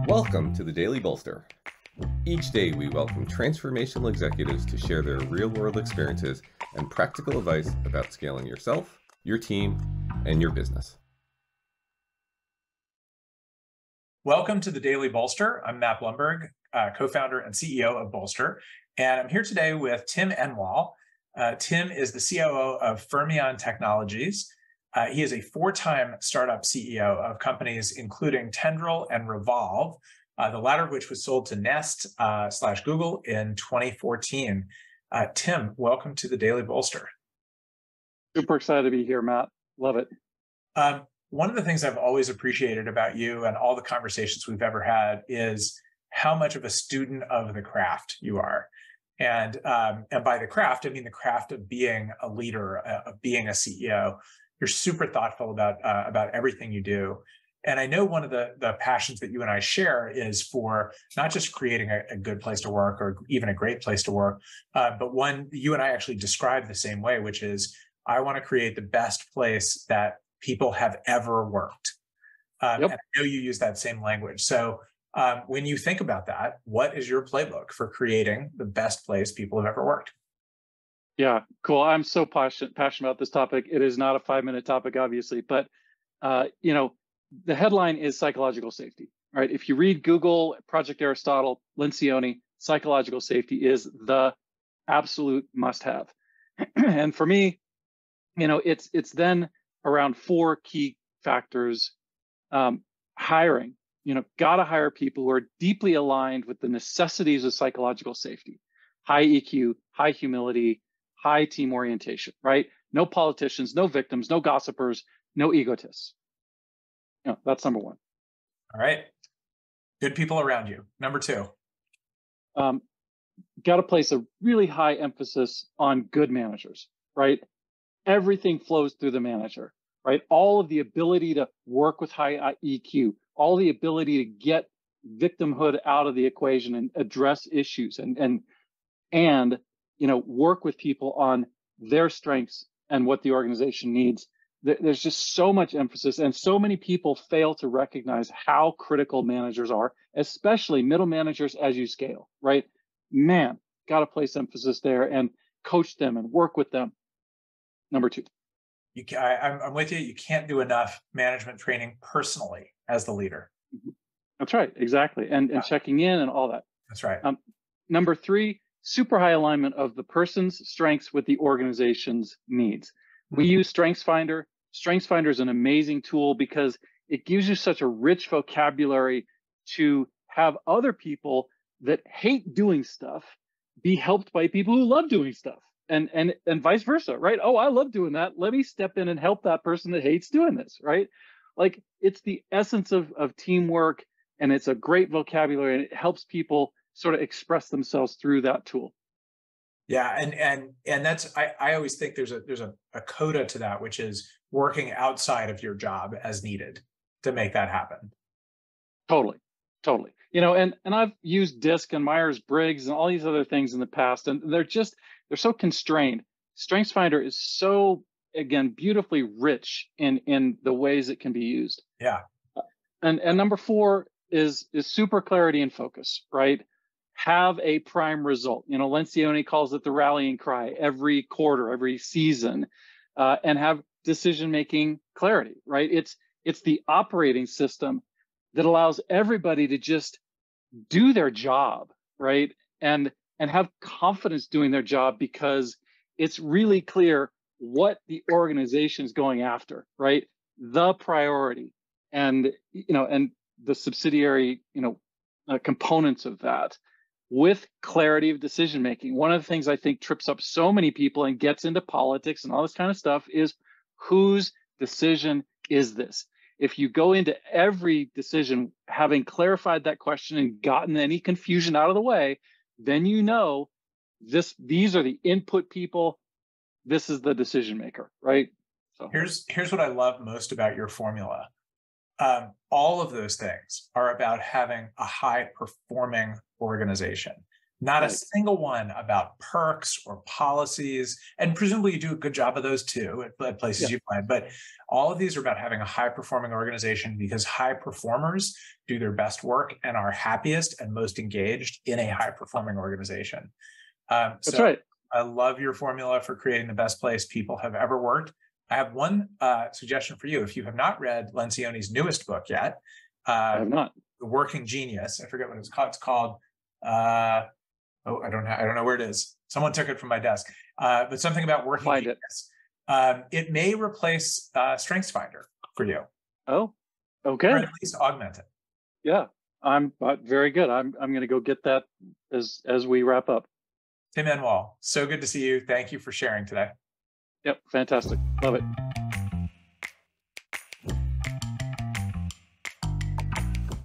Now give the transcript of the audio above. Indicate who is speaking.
Speaker 1: Welcome to the Daily Bolster. Each day we welcome transformational executives to share their real-world experiences and practical advice about scaling yourself, your team, and your business.
Speaker 2: Welcome to the Daily Bolster. I'm Matt Blumberg, co-founder and CEO of Bolster, and I'm here today with Tim Enwall. Tim is the COO of Fermyon Technologies. He is a four-time startup CEO of companies including Tendril and Revolve, the latter of which was sold to Nest / Google in 2014. Tim, welcome to the Daily Bolster.
Speaker 3: Super excited to be here, Matt. Love it.
Speaker 2: One of the things I've always appreciated about you and all the conversations we've ever had is how much of a student of the craft you are. And by the craft, I mean the craft of being a leader, of being a CEO. You're super thoughtful about everything you do. And I know one of the passions that you and I share is for not just creating a good place to work or even a great place to work, but one you and I actually describe the same way, which is I want to create the best place that people have ever worked.
Speaker 3: Yep.
Speaker 2: And I know you use that same language. So when you think about that, what is your playbook for creating the best place people have ever worked?
Speaker 3: Yeah, cool. I'm so passionate about this topic. It is not a 5-minute topic, obviously, but the headline is psychological safety, right? If you read Google, Project Aristotle, Lencioni, psychological safety is the absolute must-have. And for me, it's then around four key factors. Hiring, gotta hire people who are deeply aligned with the necessities of psychological safety. High EQ, high humility, high team orientation, right? No politicians, no victims, no gossipers, no egotists. That's number one.
Speaker 2: All right. Good people around you. Number two.
Speaker 3: Got to place a really high emphasis on good managers, right? Everything flows through the manager, right? All of the ability to work with high EQ, all the ability to get victimhood out of the equation and address issues and work with people on their strengths and what the organization needs. There's just so much emphasis, and so many people fail to recognize how critical managers are, especially middle managers as you scale, right? Man, got to place emphasis there and coach them and work with them. Number two.
Speaker 2: I'm with you. You can't do enough management training personally as the leader.
Speaker 3: That's right. Exactly. And checking in and all that.
Speaker 2: That's right.
Speaker 3: Number three, super high alignment of the person's strengths with the organization's needs. We use StrengthsFinder. StrengthsFinder is an amazing tool because it gives you such a rich vocabulary to have other people that hate doing stuff be helped by people who love doing stuff. And vice versa, right? Oh, I love doing that. Let me step in and help that person that hates doing this, right? Like, it's the essence of teamwork, and it's a great vocabulary, and it helps people sort of express themselves through that tool.
Speaker 2: Yeah, and that's I always think there's a coda to that, which is working outside of your job as needed to make that happen.
Speaker 3: Totally. And I've used DISC and Myers-Briggs and all these other things in the past, and they're so constrained. StrengthsFinder is so, again, beautifully rich in the ways it can be used.
Speaker 2: Yeah.
Speaker 3: And number four is super clarity and focus, right? Have a prime result. Lencioni calls it the rallying cry every quarter, every season, and have decision-making clarity, right? It's the operating system that allows everybody to just do their job, right? And have confidence doing their job because it's really clear what the organization is going after, right? The priority and the subsidiary, components of that with clarity of decision making. One of the things I think trips up so many people and gets into politics and all this kind of stuff is whose decision is this? If you go into every decision having clarified that question and gotten any confusion out of the way, then these are the input people. This is the decision maker, right? So
Speaker 2: here's what I love most about your formula. All of those things are about having a high performing organization, Not a
Speaker 3: Right.
Speaker 2: single one about perks or policies. And presumably you do a good job of those too at places
Speaker 3: Yeah.
Speaker 2: you've played. But all of these are about having a high-performing organization, because high performers do their best work and are happiest and most engaged in a high-performing organization.
Speaker 3: That's right.
Speaker 2: I love your formula for creating the best place people have ever worked. I have one suggestion for you. If you have not read Lencioni's newest book yet,
Speaker 3: I have not.
Speaker 2: The Working Genius, I forget what it's called. It's called, I don't know where it is. Someone took it from my desk, but something about working
Speaker 3: Find
Speaker 2: genius. It may replace StrengthsFinder for you.
Speaker 3: Oh,
Speaker 2: Or
Speaker 3: okay.
Speaker 2: at least augment it.
Speaker 3: Yeah, I'm very good. I'm going to go get that as we wrap up.
Speaker 2: Tim Enwall, so good to see you. Thank you for sharing today.
Speaker 3: Yep, fantastic. Love it.